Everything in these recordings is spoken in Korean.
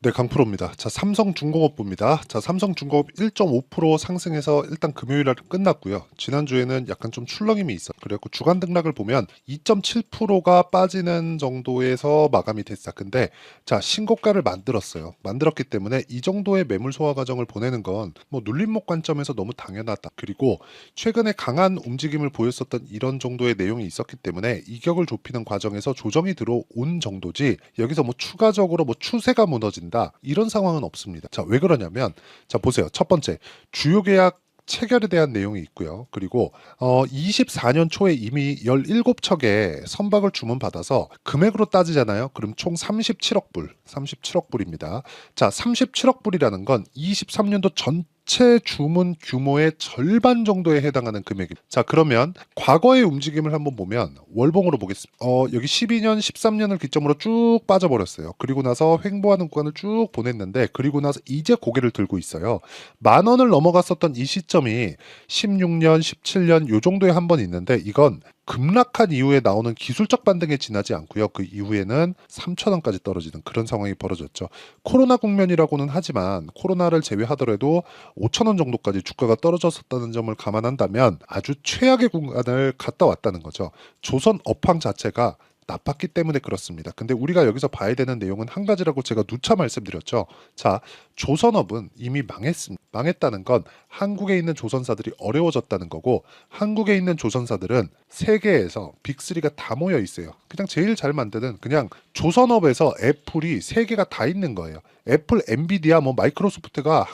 네, 강프로입니다. 자, 삼성중공업 봅니다. 자, 삼성중공업 1.5% 상승해서 일단 금요일날 끝났고요. 지난주에는 약간 좀 출렁임이 있어. 그래갖고 주간 등락을 보면 2.7%가 빠지는 정도에서 마감이 됐어. 근데 자, 신고가를 만들었어요. 만들었기 때문에 이 정도의 매물 소화 과정을 보내는 건 뭐 눌림목 관점에서 너무 당연하다. 그리고 최근에 강한 움직임을 보였었던 이런 정도의 내용이 있었기 때문에 이격을 좁히는 과정에서 조정이 들어온 정도지 여기서 뭐 추가적으로 뭐 추세가 무너진다 이런 상황은 없습니다. 자, 왜 그러냐면 자 보세요. 첫 번째 주요 계약 체결에 대한 내용이 있고요. 그리고 24년 초에 이미 17척의 선박을 주문받아서 금액으로 따지잖아요. 그럼 총 37억 불, 37억 불입니다. 자, 37억 불이라는 건 23년도 전체 주문 규모의 절반 정도에 해당하는 금액입니다. 자, 그러면 과거의 움직임을 한번 보면 월봉으로 보겠습니다. 여기 12년, 13년을 기점으로 쭉 빠져버렸어요. 그리고 나서 횡보하는 구간을 쭉 보냈는데 그리고 나서 이제 고개를 들고 있어요. 만 원을 넘어갔었던 이 시점이 16년, 17년 요 정도에 한 번 있는데 이건 급락한 이후에 나오는 기술적 반등에 지나지 않고요. 그 이후에는 3,000원까지 떨어지는 그런 상황이 벌어졌죠. 코로나 국면이라고는 하지만 코로나를 제외하더라도 5,000원 정도까지 주가가 떨어졌었다는 점을 감안한다면 아주 최악의 구간을 갔다 왔다는 거죠. 조선 업황 자체가 나빴기 때문에 그렇습니다. 근데 우리가 여기서 봐야 되는 내용은 한 가지라고 제가 누차 말씀드렸죠. 자, 조선업은 이미 망했습니다. 망했다는 건 한국에 있는 조선사들이 어려워졌다는 거고 한국에 있는 조선사들은 세계에서 빅3가 다 모여 있어요. 그냥 제일 잘 만드는 그냥 조선업에서 애플이 세 개가 다 있는 거예요. 애플, 엔비디아, 뭐 마이크로소프트가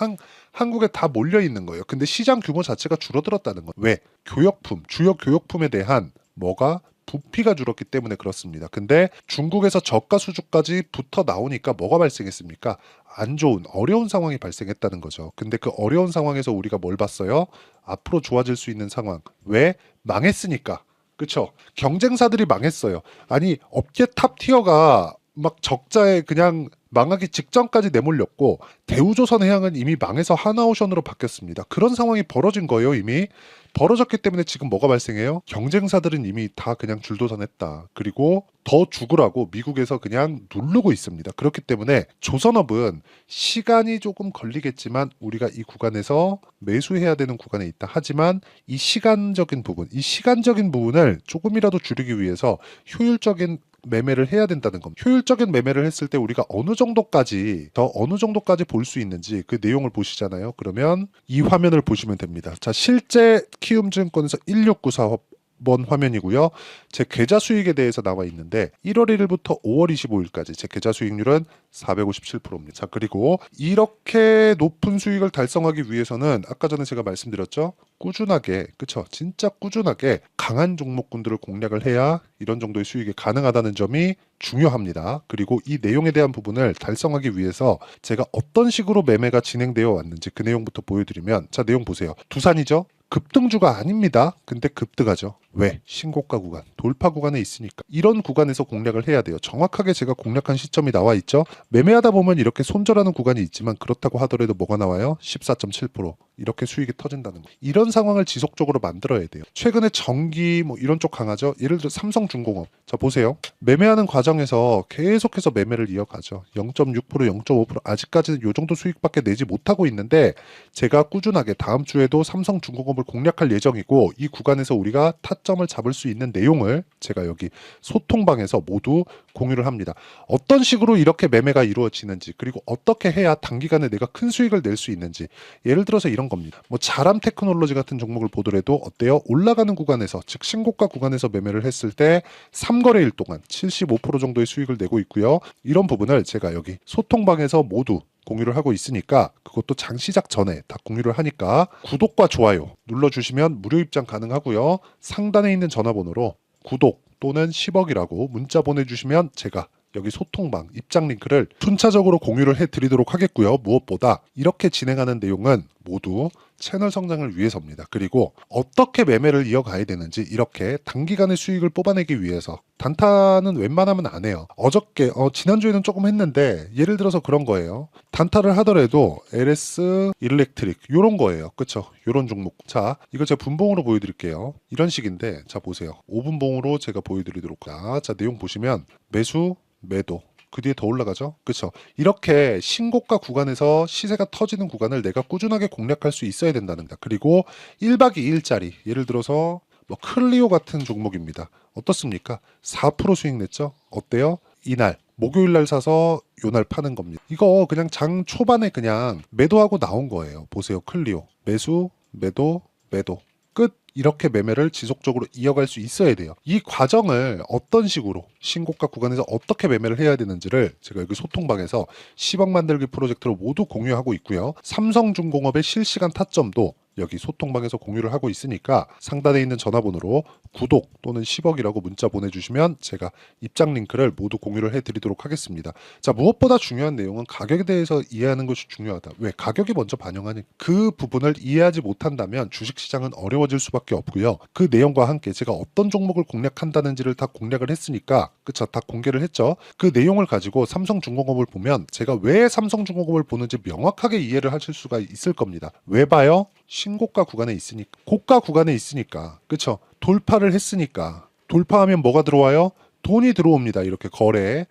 한국에 다 몰려 있는 거예요. 근데 시장 규모 자체가 줄어들었다는 거예요. 왜? 교역품, 주요 교역품에 대한 뭐가 부피가 줄었기 때문에 그렇습니다. 근데 중국에서 저가 수주까지 붙어 나오니까 뭐가 발생했습니까? 안 좋은 어려운 상황이 발생했다는 거죠. 근데 그 어려운 상황에서 우리가 뭘 봤어요? 앞으로 좋아질 수 있는 상황. 왜? 망했으니까. 그쵸? 경쟁사들이 망했어요. 아니, 업계 탑 티어가 막 적자에 그냥 망하기 직전까지 내몰렸고 대우조선해양은 이미 망해서 하나오션으로 바뀌었습니다. 그런 상황이 벌어진 거예요, 이미. 벌어졌기 때문에 지금 뭐가 발생해요? 경쟁사들은 이미 다 그냥 줄도선했다. 그리고 더 죽으라고 미국에서 그냥 누르고 있습니다. 그렇기 때문에 조선업은 시간이 조금 걸리겠지만 우리가 이 구간에서 매수해야 되는 구간에 있다. 하지만 이 시간적인 부분, 이 시간적인 부분을 조금이라도 줄이기 위해서 효율적인 매매를 해야 된다는 겁니다. 효율적인 매매를 했을 때 우리가 어느 정도까지 볼 수 있는지 그 내용을 보시잖아요. 그러면 이 화면을 보시면 됩니다. 자, 실제 키움증권에서 1694 번 화면이고요. 제 계좌 수익에 대해서 나와 있는데 1월 1일부터 5월 25일까지 제 계좌 수익률은 457%입니다. 자, 그리고 이렇게 높은 수익을 달성하기 위해서는 아까 전에 제가 말씀드렸죠. 꾸준하게, 그쵸? 진짜 꾸준하게 강한 종목군들을 공략을 해야 이런 정도의 수익이 가능하다는 점이 중요합니다. 그리고 이 내용에 대한 부분을 달성하기 위해서 제가 어떤 식으로 매매가 진행되어 왔는지 그 내용부터 보여드리면 자, 내용 보세요. 두산이죠? 급등주가 아닙니다. 근데 급등하죠. 왜? 신고가 구간, 돌파 구간에 있으니까. 이런 구간에서 공략을 해야 돼요. 정확하게 제가 공략한 시점이 나와 있죠. 매매하다 보면 이렇게 손절하는 구간이 있지만 그렇다고 하더라도 뭐가 나와요? 14.7%. 이렇게 수익이 터진다는 거. 이런 상황을 지속적으로 만들어야 돼요. 최근에 전기 뭐 이런 쪽 강하죠. 예를 들어 삼성중공업. 자, 보세요. 매매하는 과정에서 계속해서 매매를 이어가죠. 0.6%, 0.5% 아직까지는 이 정도 수익밖에 내지 못하고 있는데 제가 꾸준하게 다음 주에도 삼성중공업을 공략할 예정이고 이 구간에서 우리가 타점을 잡을 수 있는 내용을 제가 여기 소통방에서 모두 공유를 합니다. 어떤 식으로 이렇게 매매가 이루어지는지 그리고 어떻게 해야 단기간에 내가 큰 수익을 낼 수 있는지 예를 들어서 이런 겁니다. 뭐 자람 테크놀로지 같은 종목을 보더라도 어때요? 올라가는 구간에서 즉 신고가 구간에서 매매를 했을 때 3거래일 동안 75% 정도의 수익을 내고 있고요. 이런 부분을 제가 여기 소통방에서 모두 공유를 하고 있으니까 그것도 장 시작 전에 다 공유를 하니까 구독과 좋아요 눌러주시면 무료 입장 가능하고요. 상단에 있는 전화번호로 구독 또는 10억이라고 문자 보내주시면 제가 여기 소통방 입장 링크를 순차적으로 공유를 해드리도록 하겠고요. 무엇보다 이렇게 진행하는 내용은 모두 채널 성장을 위해서입니다. 그리고 어떻게 매매를 이어가야 되는지 이렇게 단기간의 수익을 뽑아내기 위해서 단타는 웬만하면 안 해요. 어저께 지난주에는 조금 했는데 예를 들어서 그런 거예요. 단타를 하더라도 LS 일렉트릭 요런 거예요. 그쵸? 요런 종목. 자, 이거 제가 분봉으로 보여드릴게요. 이런 식인데 자 보세요. 5분봉으로 제가 보여드리도록 자 내용 보시면 매수 매도 그 뒤에 더 올라가죠. 그쵸? 이렇게 신고가 구간에서 시세가 터지는 구간을 내가 꾸준하게 공략할 수 있어야 된다는 거. 그리고 1박 2일짜리 예를 들어서 뭐 클리오 같은 종목입니다. 어떻습니까? 4% 수익 냈죠? 어때요? 이날 목요일 날 사서 요날 파는 겁니다. 이거 그냥 장 초반에 그냥 매도하고 나온 거예요. 보세요. 클리오. 매수, 매도, 매도. 끝. 이렇게 매매를 지속적으로 이어갈 수 있어야 돼요. 이 과정을 어떤 식으로 신고가 구간에서 어떻게 매매를 해야 되는지를 제가 여기 소통방에서 10억 만들기 프로젝트로 모두 공유하고 있고요. 삼성중공업의 실시간 타점도 여기 소통방에서 공유를 하고 있으니까 상단에 있는 전화번호로 구독 또는 10억이라고 문자 보내주시면 제가 입장 링크를 모두 공유를 해드리도록 하겠습니다. 자, 무엇보다 중요한 내용은 가격에 대해서 이해하는 것이 중요하다. 왜? 가격이 먼저 반영하니 그 부분을 이해하지 못한다면 주식시장은 어려워질 수밖에 없고요. 그 내용과 함께 제가 어떤 종목을 공략한다는지를 다 공략을 했으니까 그쵸? 다 공개를 했죠. 그 내용을 가지고 삼성중공업을 보면 제가 왜 삼성중공업을 보는지 명확하게 이해를 하실 수가 있을 겁니다. 왜 봐요? 신고가 구간에 있으니까 고가 구간에 있으니까 그쵸 돌파를 했으니까 돌파하면 뭐가 들어와요? 돈이 들어옵니다. 이렇게 거래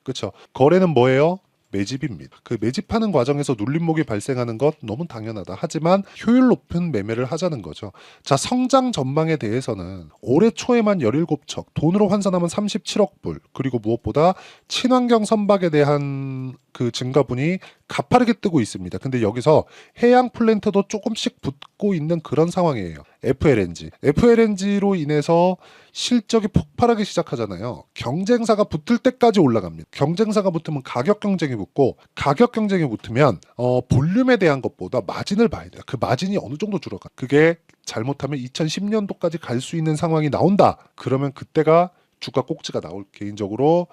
그쵸 거래는 뭐예요? 매집입니다. 그 매집하는 과정에서 눌림목이 발생하는 것 너무 당연하다. 하지만 효율 높은 매매를 하자는 거죠. 자, 성장 전망에 대해서는 올해 초에만 17척, 돈으로 환산하면 37억 불, 그리고 무엇보다 친환경 선박에 대한 그 증가분이 가파르게 뜨고 있습니다. 근데 여기서 해양 플랜트도 조금씩 붙고 있는 그런 상황이에요. FLNG로 인해서 실적이 폭발하기 시작하잖아요. 경쟁사가 붙을 때까지 올라갑니다. 경쟁사가 붙으면 가격 경쟁이 붙고 가격 경쟁이 붙으면 볼륨에 대한 것보다 마진을 봐야 돼요. 그 마진이 어느 정도 줄어가. 그게 잘못하면 2010년도까지 갈 수 있는 상황이 나온다. 그러면 그때가 주가 꼭지가 나올 개인적으로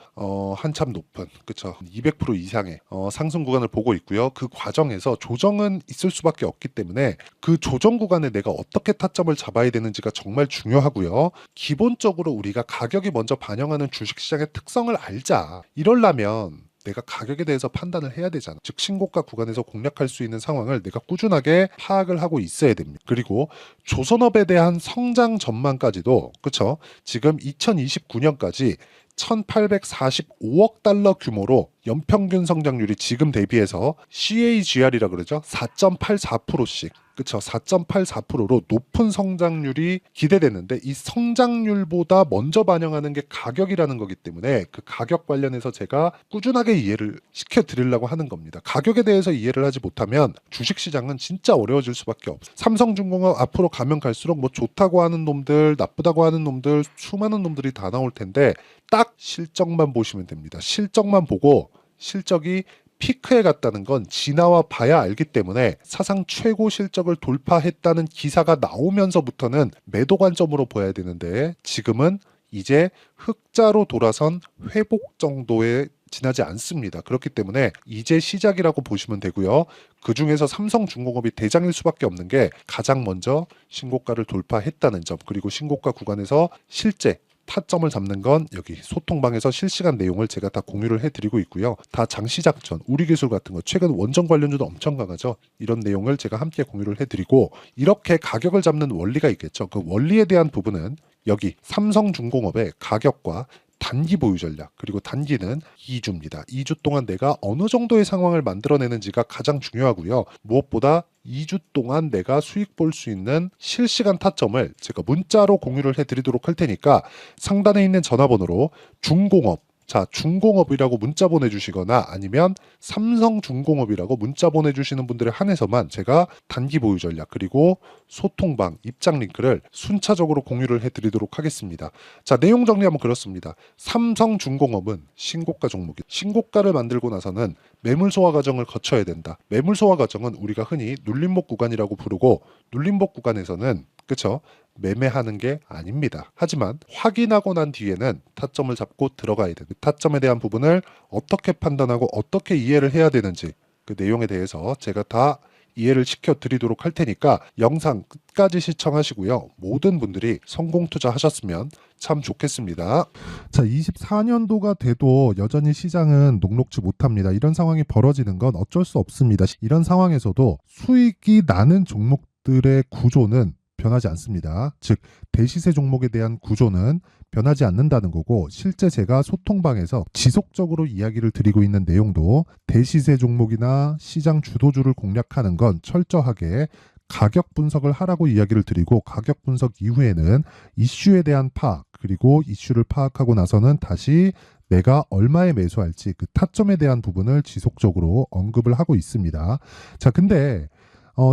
한참 높은 그쵸 200% 이상의 상승 구간을 보고 있고요. 그 과정에서 조정은 있을 수밖에 없기 때문에 그 조정 구간에 내가 어떻게 타점을 잡아야 되는지가 정말 중요하고요. 기본적으로 우리가 가격이 먼저 반영하는 주식시장의 특성을 알자. 이러려면 내가 가격에 대해서 판단을 해야 되잖아. 즉 신고가 구간에서 공략할 수 있는 상황을 내가 꾸준하게 파악을 하고 있어야 됩니다. 그리고 조선업에 대한 성장 전망까지도 그쵸? 지금 2029년까지 1845억 달러 규모로 연평균 성장률이 지금 대비해서 CAGR이라 그러죠. 4.84%씩 그쵸 4.84%로 높은 성장률이 기대되는데 이 성장률보다 먼저 반영하는 게 가격이라는 거기 때문에 그 가격 관련해서 제가 꾸준하게 이해를 시켜드리려고 하는 겁니다. 가격에 대해서 이해를 하지 못하면 주식시장은 진짜 어려워질 수밖에 없어요. 삼성중공업 앞으로 가면 갈수록 뭐 좋다고 하는 놈들 나쁘다고 하는 놈들 수많은 놈들이 다 나올 텐데 딱 실적만 보시면 됩니다. 실적만 보고 실적이 피크에 갔다는 건 지나와 봐야 알기 때문에 사상 최고 실적을 돌파했다는 기사가 나오면서부터는 매도 관점으로 보여야 되는데 지금은 이제 흑자로 돌아선 회복 정도에 지나지 않습니다. 그렇기 때문에 이제 시작이라고 보시면 되고요. 그 중에서 삼성중공업이 대장일 수밖에 없는 게 가장 먼저 신고가를 돌파했다는 점 그리고 신고가 구간에서 실제 타점을 잡는 건 여기 소통방에서 실시간 내용을 제가 다 공유를 해드리고 있고요. 다 장시작전, 우리기술 같은 거 최근 원전 관련주도 엄청 강하죠. 이런 내용을 제가 함께 공유를 해드리고 이렇게 가격을 잡는 원리가 있겠죠. 그 원리에 대한 부분은 여기 삼성중공업의 가격과 단기 보유 전략 그리고 단기는 2주입니다. 2주 동안 내가 어느 정도의 상황을 만들어내는지가 가장 중요하고요. 무엇보다 2주 동안 내가 수익 볼 수 있는 실시간 타점을 제가 문자로 공유를 해드리도록 할 테니까 상단에 있는 전화번호로 중공업 자, 중공업이라고 문자 보내주시거나 아니면 삼성중공업이라고 문자 보내주시는 분들에 한해서만 제가 단기 보유 전략 그리고 소통방 입장 링크를 순차적으로 공유를 해드리도록 하겠습니다. 자, 내용 정리하면 그렇습니다. 삼성중공업은 신고가 종목이 신고가를 만들고 나서는 매물 소화 과정을 거쳐야 된다. 매물 소화 과정은 우리가 흔히 눌림목 구간이라고 부르고 눌림목 구간에서는 그쵸? 매매하는 게 아닙니다. 하지만 확인하고 난 뒤에는 타점을 잡고 들어가야 돼요. 타점에 대한 부분을 어떻게 판단하고 어떻게 이해를 해야 되는지 그 내용에 대해서 제가 다 이해를 시켜드리도록 할 테니까 영상 끝까지 시청하시고요. 모든 분들이 성공 투자하셨으면 참 좋겠습니다. 자, 24년도가 돼도 여전히 시장은 녹록지 못합니다. 이런 상황이 벌어지는 건 어쩔 수 없습니다. 이런 상황에서도 수익이 나는 종목들의 구조는 변하지 않습니다. 즉 대시세 종목에 대한 구조는 변하지 않는다는 거고, 실제 제가 소통방에서 지속적으로 이야기를 드리고 있는 내용도 대시세 종목이나 시장 주도주를 공략하는 건 철저하게 가격 분석을 하라고 이야기를 드리고, 가격 분석 이후에는 이슈에 대한 파악, 그리고 이슈를 파악하고 나서는 다시 내가 얼마에 매수할지 그 타점에 대한 부분을 지속적으로 언급을 하고 있습니다. 자, 근데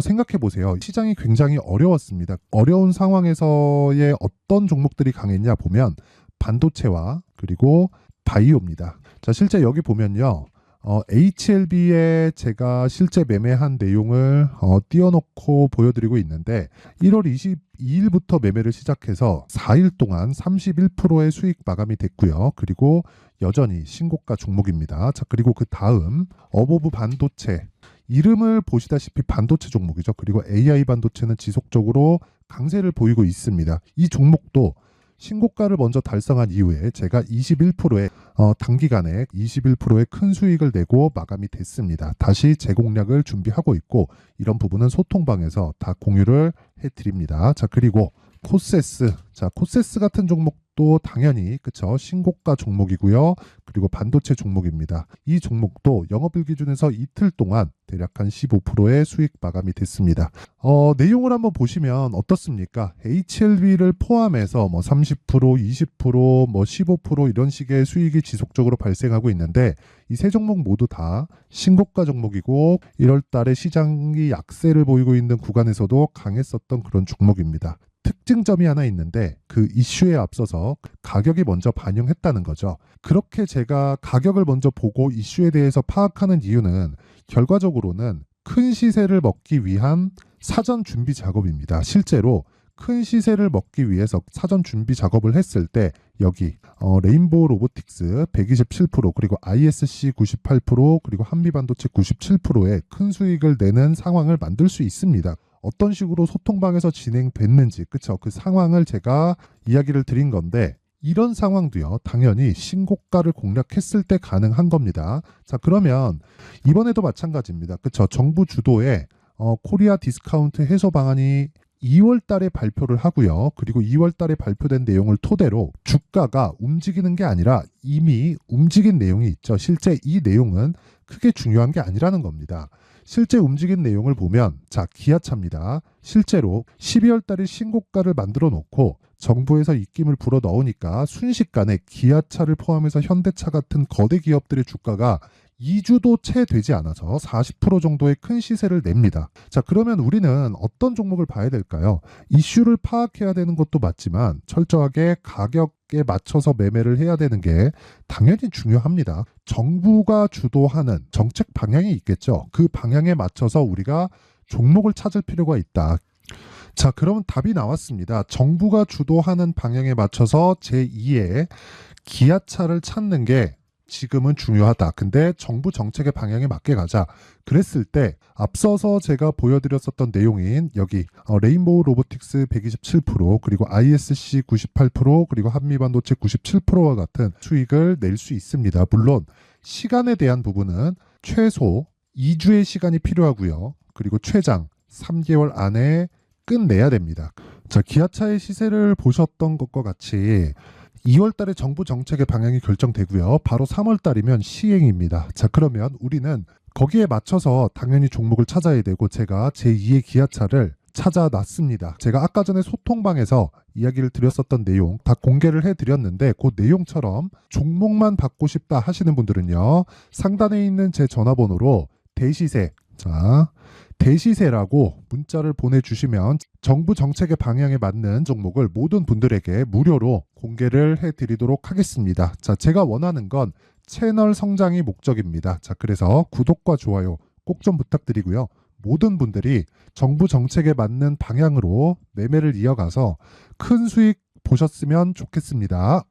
생각해 보세요. 시장이 굉장히 어려웠습니다. 어려운 상황에서의 어떤 종목들이 강했냐 보면 반도체와 그리고 바이오입니다. 자, 실제 여기 보면요. HLB에 제가 실제 매매한 내용을 띄워놓고 보여드리고 있는데, 1월 22일부터 매매를 시작해서 4일 동안 31%의 수익 마감이 됐고요. 그리고 여전히 신고가 종목입니다. 자, 그리고 그 다음 어보브 반도체, 이름을 보시다시피 반도체 종목이죠. 그리고 AI 반도체는 지속적으로 강세를 보이고 있습니다. 이 종목도 신고가를 먼저 달성한 이후에 제가 21%의 단기간에 21%의 큰 수익을 내고 마감이 됐습니다. 다시 재공략을 준비하고 있고, 이런 부분은 소통방에서 다 공유를 해드립니다. 자, 그리고 코세스. 자, 코세스 같은 종목도 당연히 그쵸, 신고가 종목이고요. 그리고 반도체 종목입니다. 이 종목도 영업일 기준에서 이틀 동안 대략 한 15%의 수익 마감이 됐습니다. 내용을 한번 보시면 어떻습니까? HLB를 포함해서 뭐 30%, 20%, 뭐 15% 이런 식의 수익이 지속적으로 발생하고 있는데, 이 세 종목 모두 다 신고가 종목이고 1월 달에 시장이 약세를 보이고 있는 구간에서도 강했었던 그런 종목입니다. 특징점이 하나 있는데, 그 이슈에 앞서서 가격이 먼저 반영했다는 거죠. 그렇게 제가 가격을 먼저 보고 이슈에 대해서 파악하는 이유는 결과적으로는 큰 시세를 먹기 위한 사전 준비 작업입니다. 실제로 큰 시세를 먹기 위해서 사전 준비 작업을 했을 때 여기 레인보우 로보틱스 127%, 그리고 ISC 98%, 그리고 한미반도체 97%의 큰 수익을 내는 상황을 만들 수 있습니다. 어떤 식으로 소통방에서 진행됐는지, 그쵸? 그 상황을 제가 이야기를 드린 건데, 이런 상황도요, 당연히 신고가를 공략했을 때 가능한 겁니다. 자, 그러면 이번에도 마찬가지입니다. 그쵸? 정부 주도의 코리아 디스카운트 해소 방안이 2월 달에 발표를 하고요. 그리고 2월 달에 발표된 내용을 토대로 주가가 움직이는 게 아니라 이미 움직인 내용이 있죠. 실제 이 내용은 크게 중요한 게 아니라는 겁니다. 실제 움직인 내용을 보면, 자, 기아차입니다. 실제로 12월 달에 신고가를 만들어 놓고 정부에서 입김을 불어 넣으니까 순식간에 기아차를 포함해서 현대차 같은 거대 기업들의 주가가 2주도 채 되지 않아서 40% 정도의 큰 시세를 냅니다. 자, 그러면 우리는 어떤 종목을 봐야 될까요? 이슈를 파악해야 되는 것도 맞지만 철저하게 가격에 맞춰서 매매를 해야 되는 게 당연히 중요합니다. 정부가 주도하는 정책 방향이 있겠죠. 그 방향에 맞춰서 우리가 종목을 찾을 필요가 있다. 자, 그러면 답이 나왔습니다. 정부가 주도하는 방향에 맞춰서 제2의 기아차를 찾는 게 지금은 중요하다. 근데 정부 정책의 방향에 맞게 가자. 그랬을 때 앞서서 제가 보여드렸었던 내용인 여기 레인보우 로보틱스 127%, 그리고 ISC 98%, 그리고 한미반도체 97%와 같은 수익을 낼 수 있습니다. 물론 시간에 대한 부분은 최소 2주의 시간이 필요하고요. 그리고 최장 3개월 안에 끝내야 됩니다. 자, 기아차의 시세를 보셨던 것과 같이 2월 달에 정부 정책의 방향이 결정되고요. 바로 3월 달이면 시행입니다. 자, 그러면 우리는 거기에 맞춰서 당연히 종목을 찾아야 되고, 제가 제2의 기아차를 찾아놨습니다. 제가 아까 전에 소통방에서 이야기를 드렸었던 내용 다 공개를 해드렸는데, 그 내용처럼 종목만 받고 싶다 하시는 분들은요, 상단에 있는 제 전화번호로 대시세, 자, 대시세라고 문자를 보내주시면 정부 정책의 방향에 맞는 종목을 모든 분들에게 무료로 공개를 해드리도록 하겠습니다. 자, 제가 원하는 건 채널 성장이 목적입니다. 자, 그래서 구독과 좋아요 꼭 좀 부탁드리고요. 모든 분들이 정부 정책에 맞는 방향으로 매매를 이어가서 큰 수익 보셨으면 좋겠습니다.